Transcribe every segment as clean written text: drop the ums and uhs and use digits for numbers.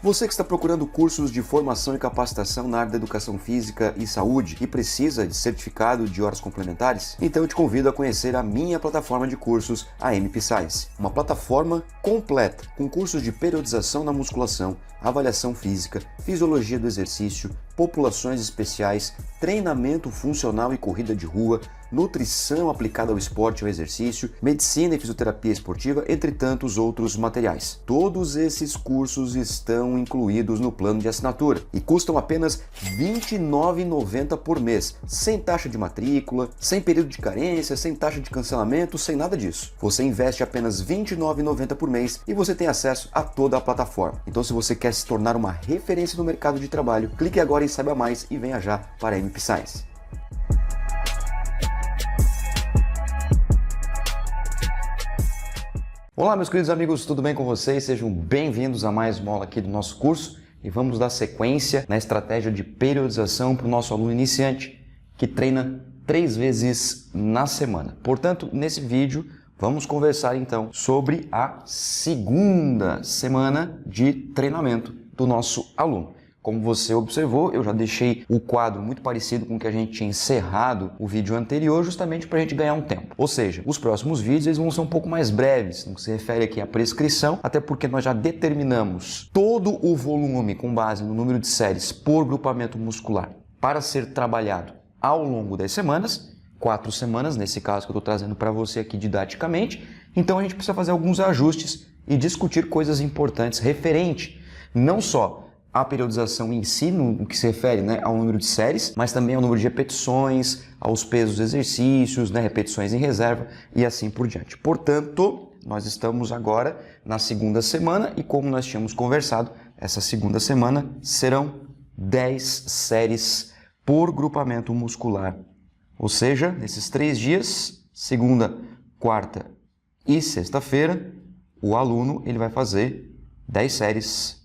Você que está procurando cursos de formação e capacitação na área da educação física e saúde e precisa de certificado de horas complementares? Então eu te convido a conhecer a minha plataforma de cursos, a MP Science. Uma plataforma completa, com cursos de periodização na musculação, avaliação física, fisiologia do exercício, populações especiais, treinamento funcional e corrida de rua, nutrição aplicada ao esporte e ao exercício, medicina e fisioterapia esportiva, entre tantos outros materiais. Todos esses cursos estão incluídos no plano de assinatura e custam apenas R$ 29,90 por mês, sem taxa de matrícula, sem período de carência, sem taxa de cancelamento, sem nada disso. Você investe apenas R$ 29,90 por mês e você tem acesso a toda a plataforma. Então, se você quer se tornar uma referência no mercado de trabalho, clique agora em Saiba Mais e venha já para a MP Science. Olá meus queridos amigos, tudo bem com vocês? Sejam bem-vindos a mais uma aula aqui do nosso curso e vamos dar sequência na estratégia de periodização para o nosso aluno iniciante que treina 3 vezes na semana. Portanto, nesse vídeo vamos conversar então sobre a segunda semana de treinamento do nosso aluno. Como você observou, eu já deixei o quadro muito parecido com o que a gente tinha encerrado o vídeo anterior, justamente para a gente ganhar um tempo. Ou seja, os próximos vídeos eles vão ser um pouco mais breves, no que se refere aqui à prescrição, até porque nós já determinamos todo o volume com base no número de séries por grupamento muscular para ser trabalhado ao longo das semanas, 4 semanas, nesse caso que eu estou trazendo para você aqui didaticamente. Então a gente precisa fazer alguns ajustes e discutir coisas importantes referente não só a periodização em si, no que se refere ao número de séries, mas também ao número de repetições, aos pesos dos exercícios, repetições em reserva e assim por diante. Portanto, nós estamos agora na segunda semana e como nós tínhamos conversado, essa segunda semana serão 10 séries por grupamento muscular. Ou seja, nesses 3 dias, segunda, quarta e sexta-feira, o aluno ele vai fazer 10 séries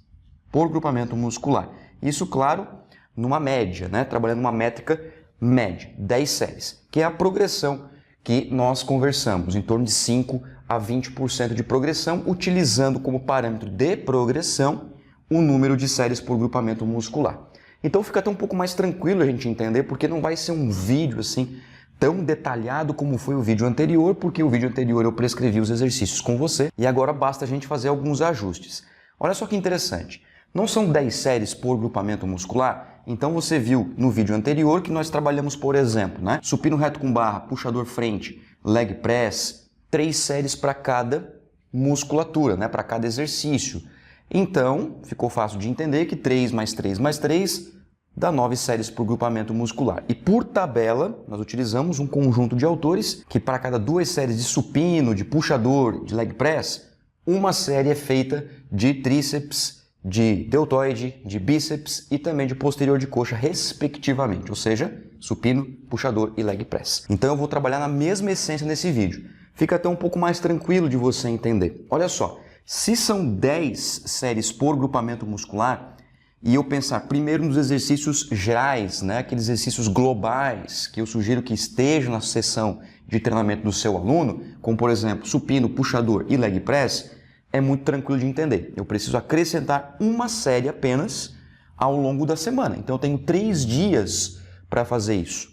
por grupamento muscular. Isso, claro, numa média, trabalhando uma métrica média, 10 séries, que é a progressão que nós conversamos, em torno de 5 a 20% de progressão, utilizando como parâmetro de progressão o número de séries por grupamento muscular. Então fica até um pouco mais tranquilo a gente entender, porque não vai ser um vídeo assim tão detalhado como foi o vídeo anterior, porque o vídeo anterior eu prescrevi os exercícios com você e agora basta a gente fazer alguns ajustes. Olha só que interessante. Não são 10 séries por grupamento muscular? Então você viu no vídeo anterior que nós trabalhamos, por exemplo, supino reto com barra, puxador frente, leg press, 3 séries para cada musculatura, para cada exercício. Então, ficou fácil de entender que 3 mais 3 mais 3 dá 9 séries por grupamento muscular. E por tabela, nós utilizamos um conjunto de autores que para cada 2 séries de supino, de puxador, de leg press, uma série é feita de tríceps, de deltoide, de bíceps e também de posterior de coxa, respectivamente, ou seja, supino, puxador e leg press. Então eu vou trabalhar na mesma essência nesse vídeo. Fica até um pouco mais tranquilo de você entender. Olha só, se são 10 séries por grupamento muscular, e eu pensar primeiro nos exercícios gerais, aqueles exercícios globais que eu sugiro que estejam na sessão de treinamento do seu aluno, como por exemplo, supino, puxador e leg press, é muito tranquilo de entender. Eu preciso acrescentar uma série apenas ao longo da semana. Então eu tenho 3 dias para fazer isso.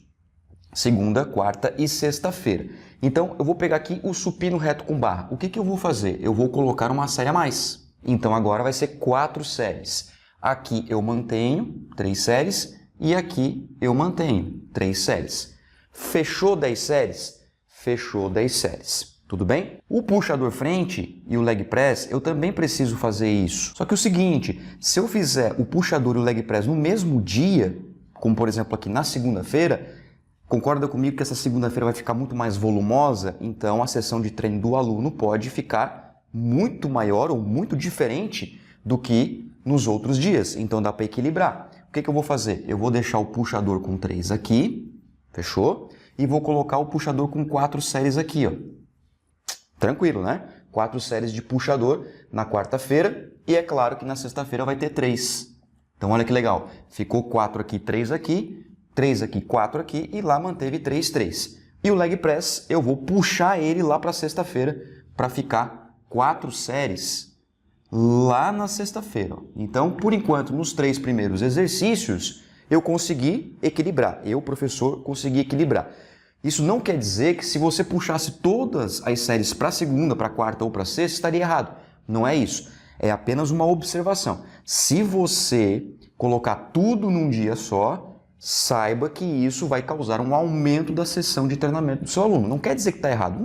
Segunda, quarta e sexta-feira. Então eu vou pegar aqui o supino reto com barra. O que eu vou fazer? Eu vou colocar uma série a mais. Então agora vai ser 4 séries. Aqui eu mantenho 3 séries e aqui eu mantenho 3 séries. Fechou 10 séries? Fechou 10 séries. Tudo bem? O puxador frente e o leg press, eu também preciso fazer isso. Só que o seguinte, se eu fizer o puxador e o leg press no mesmo dia, como por exemplo aqui na segunda-feira, concorda comigo que essa segunda-feira vai ficar muito mais volumosa? Então a sessão de treino do aluno pode ficar muito maior ou muito diferente do que nos outros dias. Então dá para equilibrar. O que eu vou fazer? Eu vou deixar o puxador com 3 aqui, fechou? E vou colocar o puxador com 4 séries aqui, ó. Tranquilo, 4 séries de puxador na quarta-feira e é claro que na sexta-feira vai ter 3. Então olha que legal, ficou 4 aqui, 3 aqui, 3 aqui, 4 aqui e lá manteve 3, 3. E o leg press eu vou puxar ele lá para sexta-feira para ficar 4 séries lá na sexta-feira. Então, por enquanto, nos 3 primeiros exercícios, eu consegui equilibrar. Eu, professor, consegui equilibrar. Isso não quer dizer que se você puxasse todas as séries para segunda, para quarta ou para sexta, estaria errado. Não é isso. É apenas uma observação. Se você colocar tudo num dia só, saiba que isso vai causar um aumento da sessão de treinamento do seu aluno. Não quer dizer que está errado.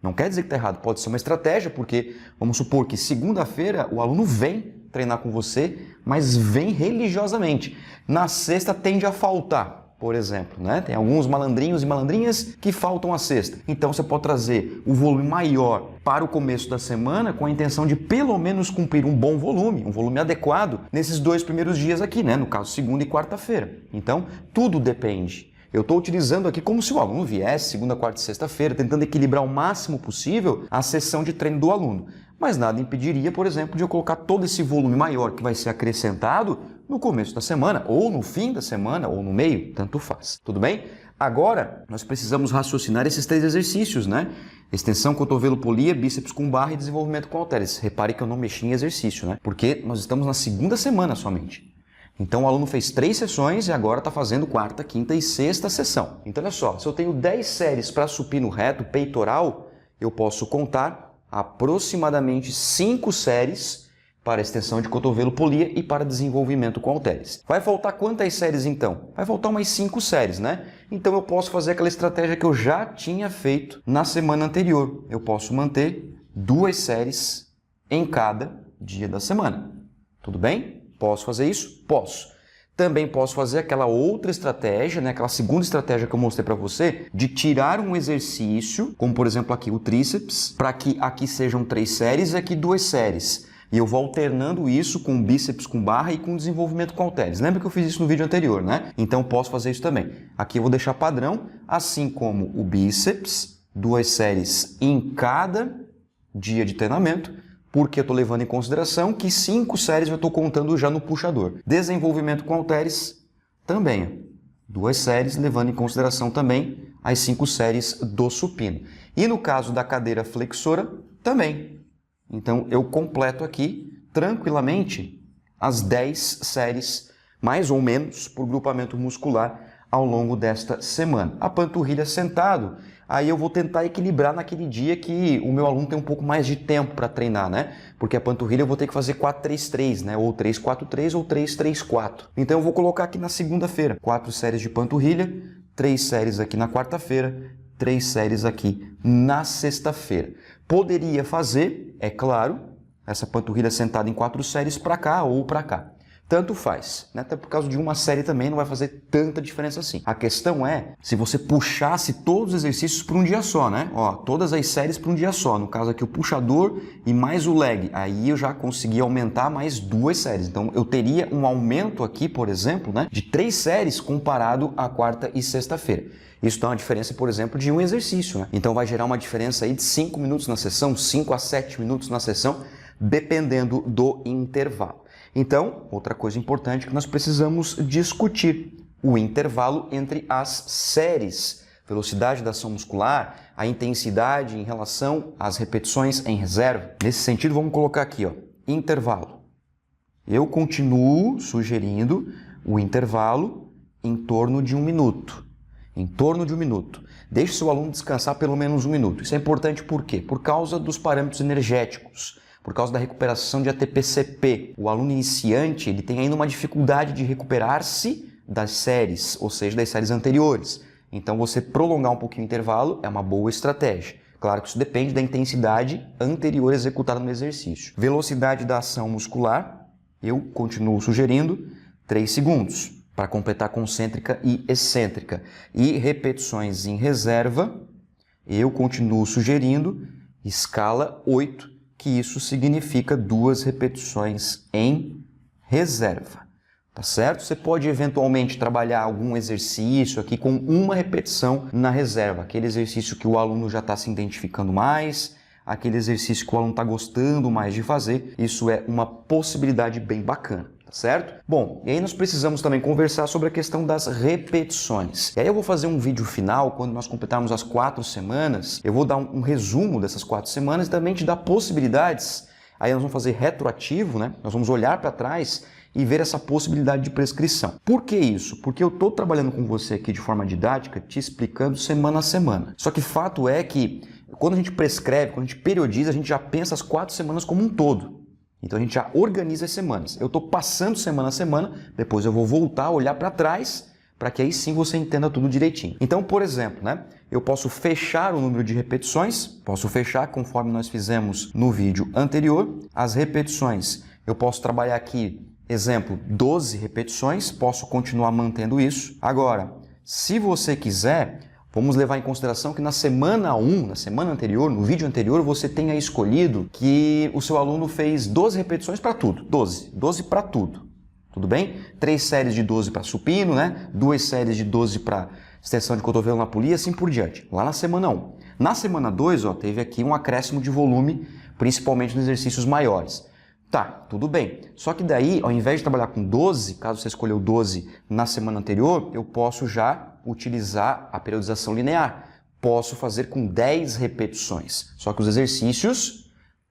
Não quer dizer que está errado. Pode ser uma estratégia, porque vamos supor que segunda-feira o aluno vem treinar com você, mas vem religiosamente. Na sexta tende a faltar. Por exemplo, né? Tem alguns malandrinhos e malandrinhas que faltam a sexta. Então você pode trazer o volume maior para o começo da semana com a intenção de pelo menos cumprir um bom volume, um volume adequado nesses 2 primeiros dias aqui, né? No caso, segunda e quarta-feira. Então, tudo depende. Eu estou utilizando aqui como se o aluno viesse segunda, quarta e sexta-feira, tentando equilibrar o máximo possível a sessão de treino do aluno. Mas nada impediria, por exemplo, de eu colocar todo esse volume maior que vai ser acrescentado no começo da semana, ou no fim da semana, ou no meio, tanto faz. Tudo bem? Agora, nós precisamos raciocinar esses 3 exercícios, né? Extensão, cotovelo, polia, bíceps com barra e desenvolvimento com halteres. Repare que eu não mexi em exercício, né? Porque nós estamos na segunda semana somente. Então, o aluno fez 3 sessões e agora está fazendo quarta, quinta e sexta sessão. Então, olha só, se eu tenho 10 séries para supino reto, peitoral, eu posso contar aproximadamente 5 séries para extensão de cotovelo, polia e para desenvolvimento com halteres. Vai faltar quantas séries então? Vai faltar umas 5 séries, né? Então eu posso fazer aquela estratégia que eu já tinha feito na semana anterior. Eu posso manter 2 séries em cada dia da semana. Tudo bem? Posso fazer isso? Posso. Também posso fazer aquela outra estratégia, né? Aquela segunda estratégia que eu mostrei para você, de tirar um exercício, como por exemplo aqui o tríceps, para que aqui sejam 3 séries e aqui 2 séries. E eu vou alternando isso com bíceps com barra e com desenvolvimento com halteres. Lembra que eu fiz isso no vídeo anterior, né? Então posso fazer isso também. Aqui eu vou deixar padrão, assim como o bíceps, 2 séries em cada dia de treinamento, porque eu estou levando em consideração que 5 séries eu estou contando já no puxador. Desenvolvimento com halteres também. 2 séries, levando em consideração também as 5 séries do supino. E no caso da cadeira flexora, também. Então, eu completo aqui, tranquilamente, as 10 séries, mais ou menos, por grupamento muscular ao longo desta semana. A panturrilha sentado, aí eu vou tentar equilibrar naquele dia que o meu aluno tem um pouco mais de tempo para treinar, né? Porque a panturrilha eu vou ter que fazer 4-3-3, né? Ou 3-4-3 ou 3-3-4. Então, eu vou colocar aqui na segunda-feira 4 séries de panturrilha, 3 séries aqui na quarta-feira, 3 séries aqui na sexta-feira. Poderia fazer, é claro, essa panturrilha sentada em 4 séries para cá ou para cá. Tanto faz, né? Até por causa de uma série também não vai fazer tanta diferença assim. A questão é se você puxasse todos os exercícios para um dia só, né? Ó, todas as séries para um dia só. No caso aqui o puxador e mais o leg. Aí eu já consegui aumentar mais 2 séries. Então eu teria um aumento aqui, por exemplo, né, de 3 séries comparado à quarta e sexta-feira. Isso dá uma diferença, por exemplo, de um exercício, né? Então vai gerar uma diferença aí de 5 minutos na sessão, 5 a 7 minutos na sessão, dependendo do intervalo. Então, outra coisa importante que nós precisamos discutir, o intervalo entre as séries, velocidade da ação muscular, a intensidade em relação às repetições em reserva. Nesse sentido, vamos colocar aqui, ó, intervalo. Eu continuo sugerindo o intervalo em torno de 1 minuto. Em torno de 1 minuto. Deixe seu aluno descansar pelo menos 1 minuto. Isso é importante por quê? Por causa dos parâmetros energéticos, por causa da recuperação de ATP-CP. O aluno iniciante ele tem ainda uma dificuldade de recuperar-se das séries, ou seja, das séries anteriores. Então você prolongar um pouquinho o intervalo é uma boa estratégia. Claro que isso depende da intensidade anterior executada no exercício. Velocidade da ação muscular, eu continuo sugerindo 3 segundos. Para completar concêntrica e excêntrica. E repetições em reserva, eu continuo sugerindo escala 8, que isso significa 2 repetições em reserva. Tá certo? Você pode eventualmente trabalhar algum exercício aqui com 1 repetição na reserva. Aquele exercício que o aluno já está se identificando mais, aquele exercício que o aluno está gostando mais de fazer. Isso é uma possibilidade bem bacana. Certo? Bom, e aí nós precisamos também conversar sobre a questão das repetições. E aí eu vou fazer um vídeo final, quando nós completarmos as 4 semanas, eu vou dar um resumo dessas 4 semanas e também te dar possibilidades Aí nós vamos fazer retroativo, né? Nós vamos olhar para trás e ver essa possibilidade de prescrição. Por que isso? Porque eu estou trabalhando com você aqui de forma didática, te explicando semana a semana. Só que fato é que quando a gente prescreve, quando a gente periodiza, a gente já pensa as 4 semanas como um todo. Então a gente já organiza as semanas. Eu estou passando semana a semana, depois eu vou voltar a olhar para trás, para que aí sim você entenda tudo direitinho. Então, por exemplo, né, eu posso fechar o número de repetições, posso fechar conforme nós fizemos no vídeo anterior. As repetições, eu posso trabalhar aqui, exemplo, 12 repetições, posso continuar mantendo isso. Agora, se você quiser, vamos levar em consideração que na semana 1, na semana anterior, no vídeo anterior, você tenha escolhido que o seu aluno fez 12 repetições para tudo, 12 para tudo. Tudo bem? 3 séries de 12 para supino, né? 2 séries de 12 para extensão de cotovelo na polia, assim por diante. Lá na semana 1. Na semana 2, ó, teve aqui um acréscimo de volume, principalmente nos exercícios maiores. Tá, tudo bem. Só que daí, ao invés de trabalhar com 12, caso você escolheu 12 na semana anterior, eu posso já utilizar a periodização linear. Posso fazer com 10 repetições. Só que os exercícios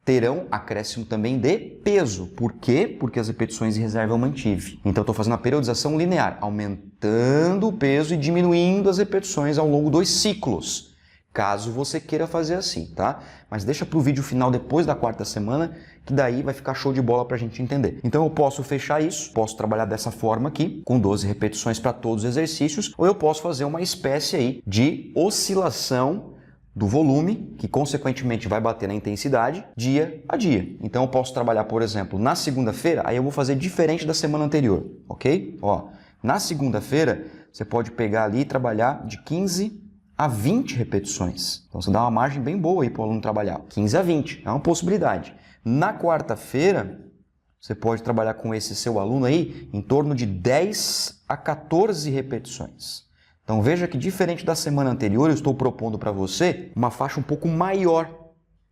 terão acréscimo também de peso. Por quê? Porque as repetições de reserva eu mantive. Então, eu estou fazendo a periodização linear, aumentando o peso e diminuindo as repetições ao longo dos ciclos, caso você queira fazer assim, tá? Mas deixa para o vídeo final depois da 4ª semana, que daí vai ficar show de bola para a gente entender. Então, eu posso fechar isso, posso trabalhar dessa forma aqui, com 12 repetições para todos os exercícios, ou eu posso fazer uma espécie aí de oscilação do volume, que consequentemente vai bater na intensidade, dia a dia. Então eu posso trabalhar, por exemplo, na segunda-feira, aí eu vou fazer diferente da semana anterior, ok? Ó, na segunda-feira, você pode pegar ali e trabalhar de 15 a 20 repetições. Então você dá uma margem bem boa aí para o aluno trabalhar. 15 a 20, é uma possibilidade. Na quarta-feira, você pode trabalhar com esse seu aluno aí em torno de 10 a 14 repetições. Então veja que diferente da semana anterior, eu estou propondo para você uma faixa um pouco maior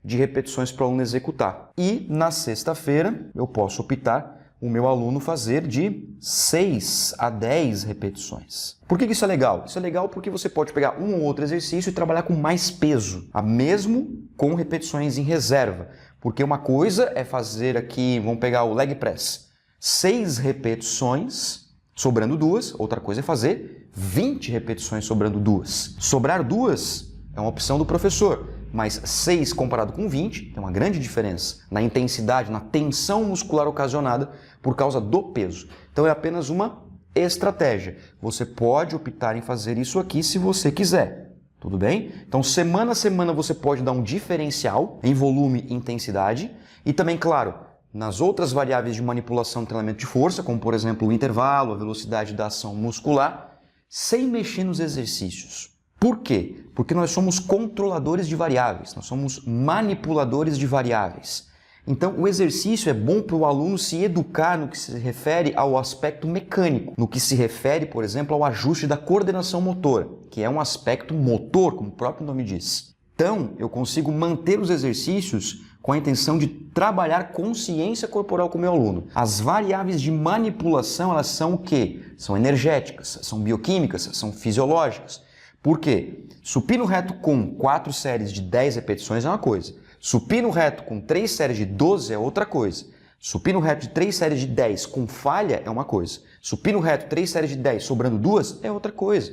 de repetições para o aluno executar. E na sexta-feira eu posso optar o meu aluno fazer de 6 a 10 repetições. Por que isso é legal? Isso é legal porque você pode pegar um ou outro exercício e trabalhar com mais peso, mesmo com repetições em reserva. Porque uma coisa é fazer aqui, vamos pegar o leg press, 6 repetições, sobrando 2, outra coisa é fazer 20 repetições sobrando 2. Sobrar 2 é uma opção do professor, mas 6 comparado com 20 tem uma grande diferença na intensidade, na tensão muscular ocasionada por causa do peso. Então é apenas uma estratégia. Você pode optar em fazer isso aqui se você quiser. Tudo bem? Então semana a semana você pode dar um diferencial em volume e intensidade e também, claro, nas outras variáveis de manipulação do treinamento de força, como por exemplo o intervalo, a velocidade da ação muscular, sem mexer nos exercícios. Por quê? Porque nós somos controladores de variáveis, nós somos manipuladores de variáveis. Então o exercício é bom para o aluno se educar no que se refere ao aspecto mecânico, no que se refere, por exemplo, ao ajuste da coordenação motora, que é um aspecto motor, como o próprio nome diz. Então eu consigo manter os exercícios com a intenção de trabalhar consciência corporal com o meu aluno. As variáveis de manipulação, elas são o quê? São energéticas, são bioquímicas, são fisiológicas. Por quê? Supino reto com 4 séries de 10 repetições é uma coisa. Supino reto com 3 séries de 12 é outra coisa. Supino reto de 3 séries de 10 com falha é uma coisa. Supino reto 3 séries de 10 sobrando 2 é outra coisa.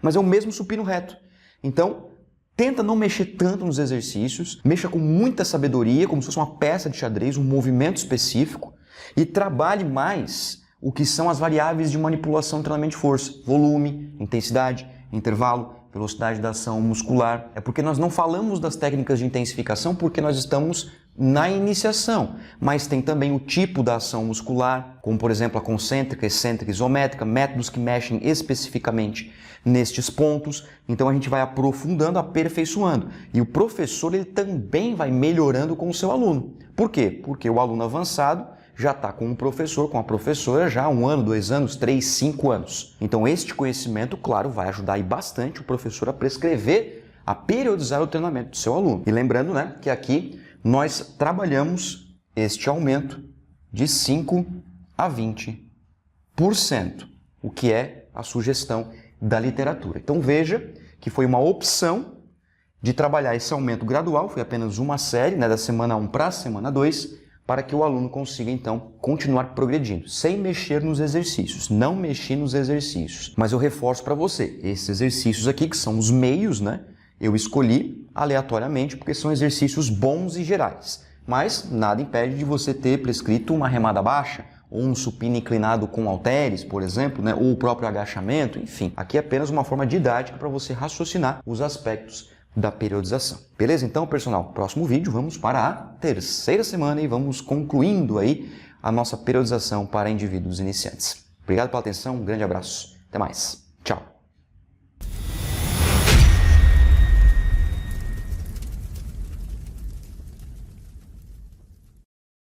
Mas é o mesmo supino reto. Então, tenta não mexer tanto nos exercícios, mexa com muita sabedoria, como se fosse uma peça de xadrez, um movimento específico, e trabalhe mais o que são as variáveis de manipulação do treinamento de força, volume, intensidade, intervalo, velocidade da ação muscular. É porque nós não falamos das técnicas de intensificação porque nós estamos na iniciação, mas tem também o tipo da ação muscular, como por exemplo a concêntrica, excêntrica, isométrica, métodos que mexem especificamente nestes pontos. Então a gente vai aprofundando, aperfeiçoando. E o professor ele também vai melhorando com o seu aluno. Por quê? Porque o aluno avançado já está com um professor, com a professora já há 1 ano, 2 anos, 3, 5 anos. Então este conhecimento, claro, vai ajudar aí bastante o professor a prescrever, a periodizar o treinamento do seu aluno. E lembrando, né, que aqui nós trabalhamos este aumento de 5 a 20%, o que é a sugestão da literatura. Então veja que foi uma opção de trabalhar esse aumento gradual, foi apenas uma série, né, da semana 1 para a semana 2, para que o aluno consiga, então, continuar progredindo, sem mexer nos exercícios. Não mexi nos exercícios. Mas eu reforço para você, esses exercícios aqui, que são os meios, né? Eu escolhi aleatoriamente porque são exercícios bons e gerais. Mas nada impede de você ter prescrito uma remada baixa, ou um supino inclinado com halteres, por exemplo, né? Ou o próprio agachamento, enfim. Aqui é apenas uma forma didática para você raciocinar os aspectos da periodização. Beleza? Então, personal, próximo vídeo vamos para a terceira semana e vamos concluindo aí a nossa periodização para indivíduos iniciantes. Obrigado pela atenção, um grande abraço. Até mais.